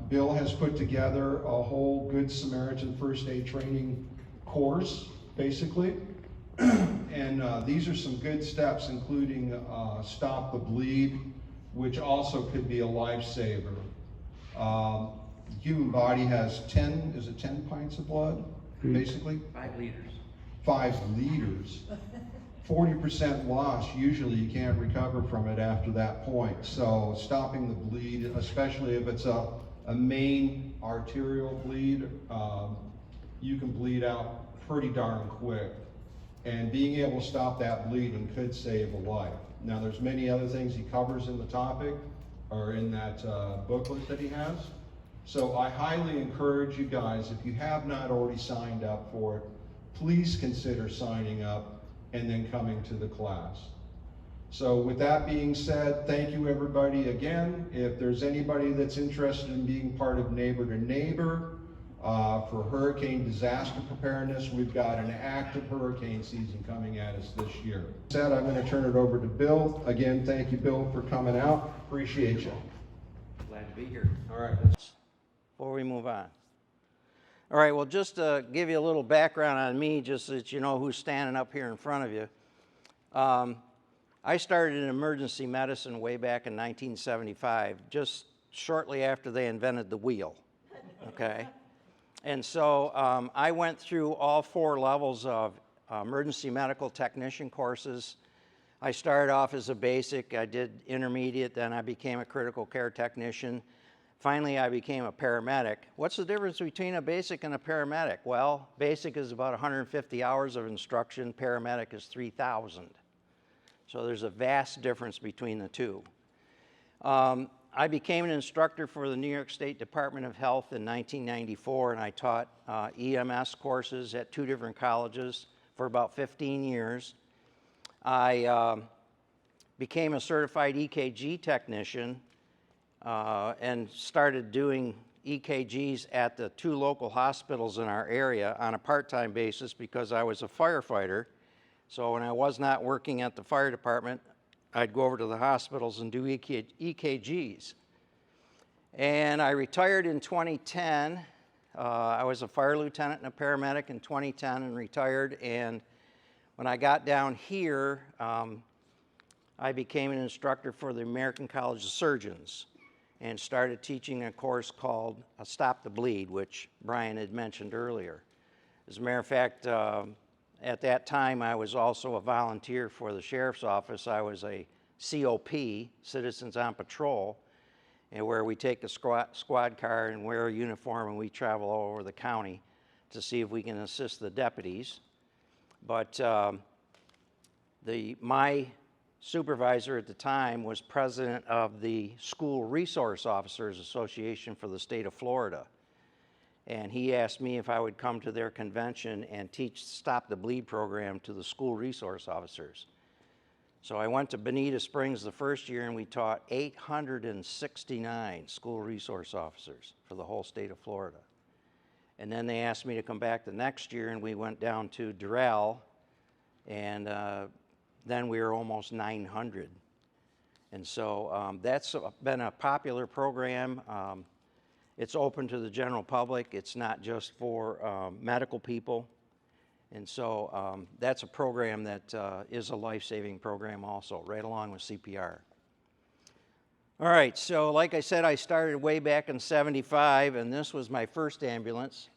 Bill has put together a whole Good Samaritan first aid training course, basically. And these are some good steps, including stop the bleed, which also could be a lifesaver. The human body has 10 pints of blood, basically? 5 liters. 5 liters. 40% loss, usually you can't recover from it after that point. So stopping the bleed, especially if it's a main arterial bleed, you can bleed out pretty darn quick. And being able to stop that bleeding could save a life. Now there's many other things he covers in the topic, or in that booklet that he has. So I highly encourage you guys, if you have not already signed up for it, please consider signing up and then coming to the class. So with that being said, thank you everybody again. If there's anybody that's interested in being part of Neighbor to Neighbor, for hurricane disaster preparedness, we've got an active hurricane season coming at us this year. With that, I'm going to turn it over to Bill. Again, thank you, Bill, for coming out. Appreciate you. Glad to be here. All right. Before we move on. All right, well, just to give you a little background on me, just so that you know who's standing up here in front of you. I started in emergency medicine way back in 1975, just shortly after they invented the wheel, okay? And so I went through all 4 levels of emergency medical technician courses. I started off as a basic, I did intermediate, then I became a critical care technician. Finally, I became a paramedic. What's the difference between a basic and a paramedic? Well, basic is about 150 hours of instruction, paramedic is 3,000. So there's a vast difference between the two. I became an instructor for the New York State Department of Health in 1994, and I taught EMS courses at 2 different colleges for about 15 years. I became a certified EKG technician and started doing EKGs at the 2 local hospitals in our area on a part-time basis because I was a firefighter. So when I was not working at the fire department, I'd go over to the hospitals and do EKGs. And I retired in 2010. I was a fire lieutenant and a paramedic in 2010 and retired. And when I got down here, I became an instructor for the American College of Surgeons and started teaching a course called Stop the Bleed, which Brian had mentioned earlier. As a matter of fact, at that time, I was also a volunteer for the Sheriff's Office. I was a COP, Citizens on Patrol, and where we take a squad car and wear a uniform and we travel all over the county to see if we can assist the deputies. But my supervisor at the time was president of the School Resource Officers Association for the state of Florida. And he asked me if I would come to their convention and teach Stop the Bleed program to the school resource officers. So I went to Bonita Springs the first year and we taught 869 school resource officers for the whole state of Florida. And then they asked me to come back the next year and we went down to Doral, and then we were almost 900. And so that's been a popular program. It's open to the general public. It's not just for medical people. And so that's a program that is a life-saving program also, right along with CPR. All right, so like I said, I started way back in '75, and this was my first ambulance.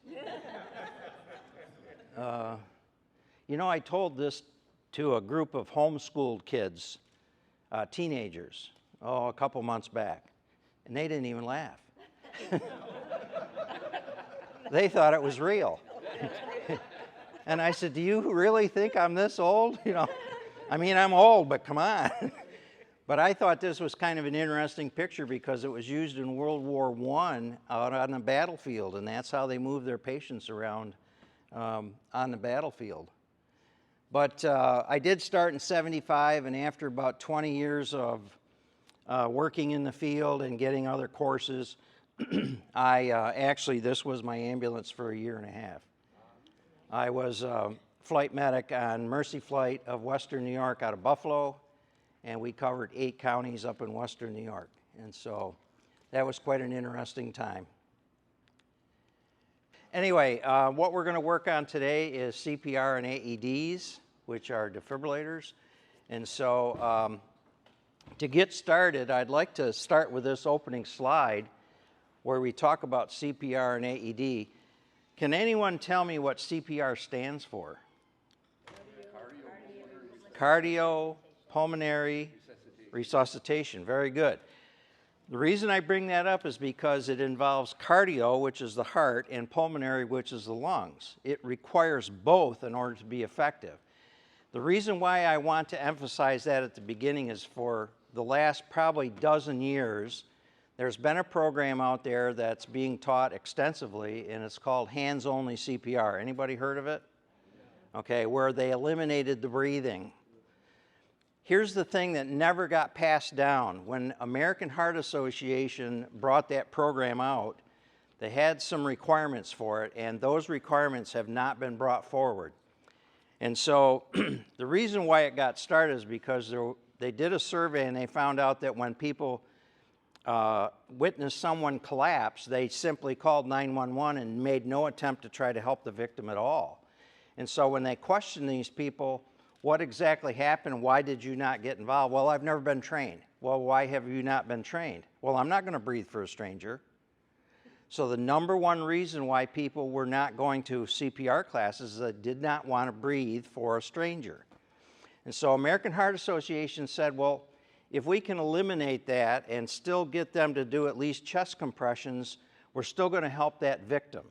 You know, I told this to a group of homeschooled kids, teenagers, a couple months back, and they didn't even laugh. They thought it was real. And I said, do you really think I'm this old? You know, I mean, I'm old, but come on. But I thought this was kind of an interesting picture because it was used in World War I out on the battlefield, and that's how they moved their patients around on the battlefield. But I did start in '75, and after about 20 years of working in the field and getting other courses, actually, this was my ambulance for a year and a half. I was a flight medic on Mercy Flight of Western New York out of Buffalo, and we covered 8 counties up in Western New York. And so that was quite an interesting time. Anyway, what we're going to work on today is CPR and AEDs, which are defibrillators. And so to get started, I'd like to start with this opening slide where we talk about CPR and AED. Can anyone tell me what CPR stands for? Cardiopulmonary resuscitation. Very good. The reason I bring that up is because it involves cardio, which is the heart, and pulmonary, which is the lungs. It requires both in order to be effective. The reason why I want to emphasize that at the beginning is for the last probably dozen years, there's been a program out there that's being taught extensively, and it's called hands-only CPR. Anybody heard of it? Okay, where they eliminated the breathing. Here's the thing that never got passed down. When American Heart Association brought that program out, they had some requirements for it, and those requirements have not been brought forward. And so the reason why it got started is because they did a survey and they found out that when people witnessed someone collapse, they simply called 911 and made no attempt to try to help the victim at all. And so when they questioned these people, what exactly happened? Why did you not get involved? Well, I've never been trained. Well, why have you not been trained? Well, I'm not going to breathe for a stranger. So the number one reason why people were not going to CPR classes is they did not want to breathe for a stranger. And so American Heart Association said, well, if we can eliminate that and still get them to do at least chest compressions, we're still going to help that victim.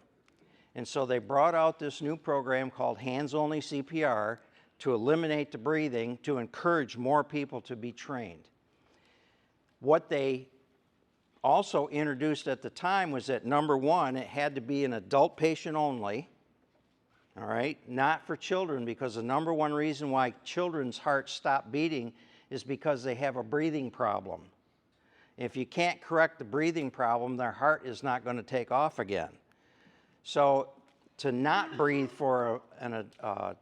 And so they brought out this new program called Hands-Only CPR to eliminate the breathing, to encourage more people to be trained. What they also introduced at the time was that, number one, it had to be an adult patient only, all right, not for children, because the number one reason why children's hearts stop beating is because they have a breathing problem. If you can't correct the breathing problem, their heart is not going to take off again. So to not breathe for a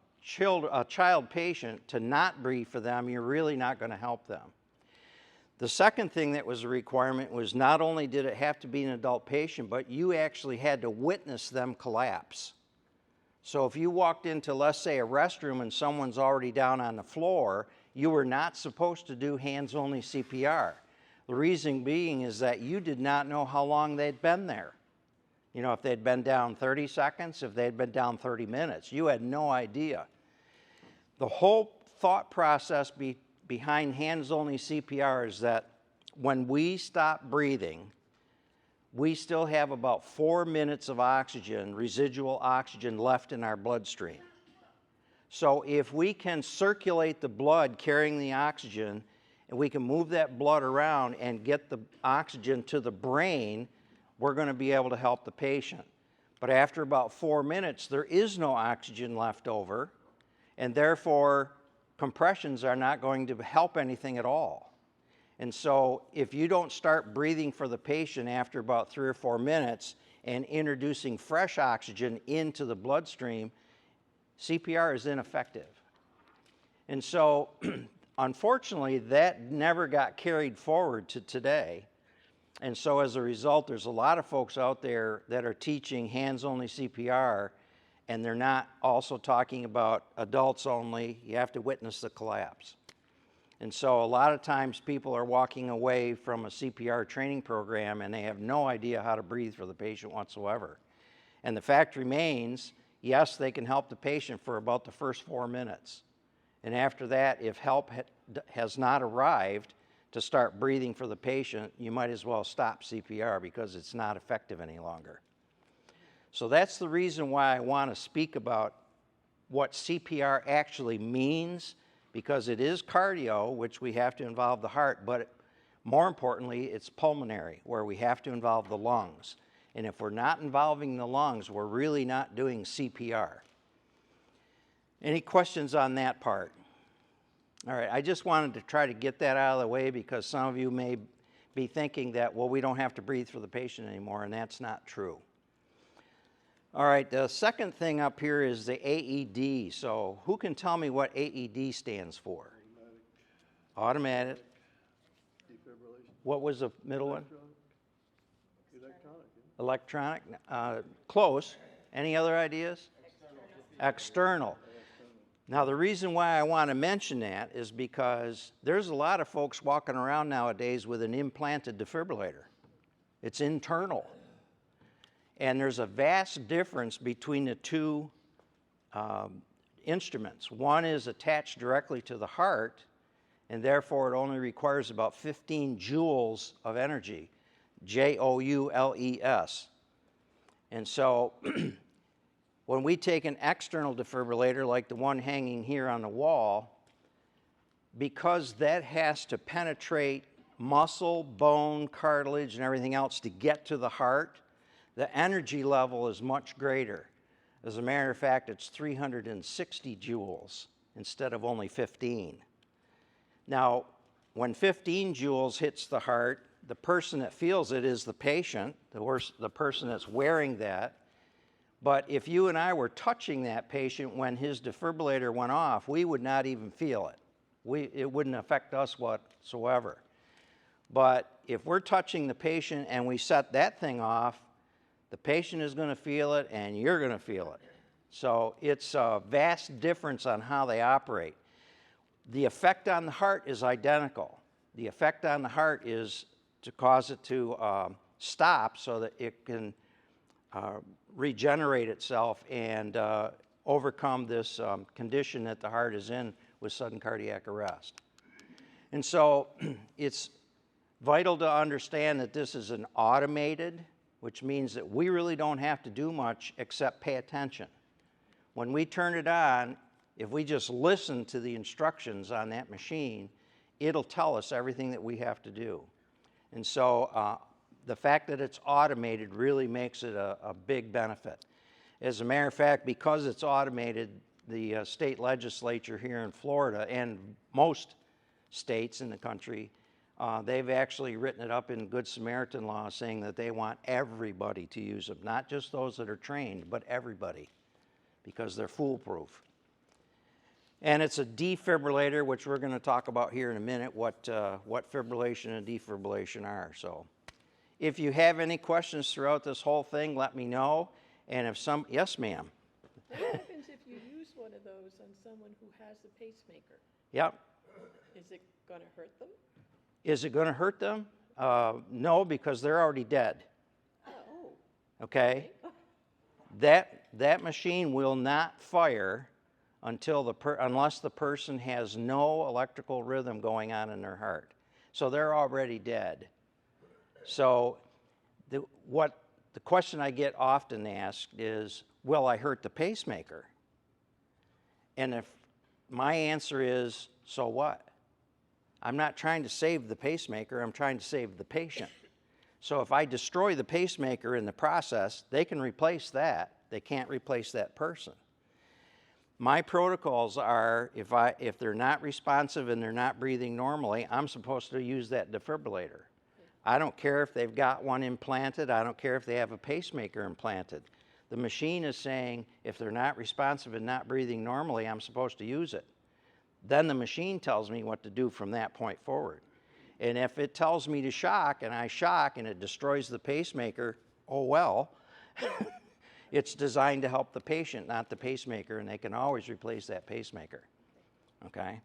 child patient, to not breathe for them, you're really not going to help them. The second thing that was a requirement was not only did it have to be an adult patient, but you actually had to witness them collapse. So if you walked into, let's say, a restroom and someone's already down on the floor, you were not supposed to do hands-only CPR. The reason being is that you did not know how long they'd been there. You know, if they'd been down 30 seconds, if they'd been down 30 minutes, you had no idea. The whole thought process behind hands-only CPR is that when we stop breathing, we still have about 4 minutes of oxygen, residual oxygen left in our bloodstream. So if we can circulate the blood carrying the oxygen, and we can move that blood around and get the oxygen to the brain, we're going to be able to help the patient. But after about 4 minutes, there is no oxygen left over, and therefore compressions are not going to help anything at all. And so if you don't start breathing for the patient after about 3 or 4 minutes and introducing fresh oxygen into the bloodstream, CPR is ineffective. And so unfortunately, that never got carried forward to today. And so as a result, there's a lot of folks out there that are teaching hands-only CPR, and they're not also talking about adults only. You have to witness the collapse. And so a lot of times people are walking away from a CPR training program and they have no idea how to breathe for the patient whatsoever. And the fact remains, yes, they can help the patient for about the first 4 minutes. And after that, if help has not arrived to start breathing for the patient, you might as well stop CPR because it's not effective any longer. So that's the reason why I want to speak about what CPR actually means, because it is cardio, which we have to involve the heart, but more importantly, it's pulmonary, where we have to involve the lungs. And if we're not involving the lungs, we're really not doing CPR. Any questions on that part? All right, I just wanted to try to get that out of the way because some of you may be thinking that, well, we don't have to breathe for the patient anymore, and that's not true. All right, the second thing up here is the AED. So who can tell me what AED stands for? Automatic. Defibrillation. What was the middle one? Electronic. Electronic. Close. Any other ideas? External. Now, the reason why I want to mention that is because there's a lot of folks walking around nowadays with an implanted defibrillator. It's internal. And there's a vast difference between the two instruments. One is attached directly to the heart, and therefore it only requires about 15 joules of energy, Joules. And so when we take an external defibrillator like the one hanging here on the wall, because that has to penetrate muscle, bone, cartilage, and everything else to get to the heart, the energy level is much greater. As a matter of fact, it's 360 joules instead of only 15. Now, when 15 joules hits the heart, the person that feels it is the patient, the person that's wearing that. But if you and I were touching that patient when his defibrillator went off, we would not even feel it. It wouldn't affect us whatsoever. But if we're touching the patient and we set that thing off, the patient is going to feel it and you're going to feel it. So it's a vast difference on how they operate. The effect on the heart is identical. The effect on the heart is to cause it to stop so that it can regenerate itself and overcome this condition that the heart is in with sudden cardiac arrest. And so it's vital to understand that this is an automated, which means that we really don't have to do much except pay attention. When we turn it on, if we just listen to the instructions on that machine, it'll tell us everything that we have to do. And so the fact that it's automated really makes it a big benefit. As a matter of fact, because it's automated, the state legislature here in Florida and most states in the country, they've actually written it up in Good Samaritan law saying that they want everybody to use them, not just those that are trained, but everybody, because they're foolproof. And it's a defibrillator, which we're going to talk about here in a minute, what fibrillation and defibrillation are. So if you have any questions throughout this whole thing, let me know. And if some, yes, ma'am. What happens if you use one of those on someone who has a pacemaker? Yep. Is it going to hurt them? Is it going to hurt them? No, because they're already dead. Oh. Okay? That machine will not fire until unless the person has no electrical rhythm going on in their heart. So they're already dead. So the question I get often asked is, will I hurt the pacemaker? And if my answer is, so what? I'm not trying to save the pacemaker, I'm trying to save the patient. So if I destroy the pacemaker in the process, they can replace that. They can't replace that person. My protocols are, if they're not responsive and they're not breathing normally, I'm supposed to use that defibrillator. I don't care if they've got one implanted. I don't care if they have a pacemaker implanted. The machine is saying, if they're not responsive and not breathing normally, I'm supposed to use it. Then the machine tells me what to do from that point forward. And if it tells me to shock, and I shock, and it destroys the pacemaker, oh well. It's designed to help the patient, not the pacemaker, and they can always replace that pacemaker. Okay?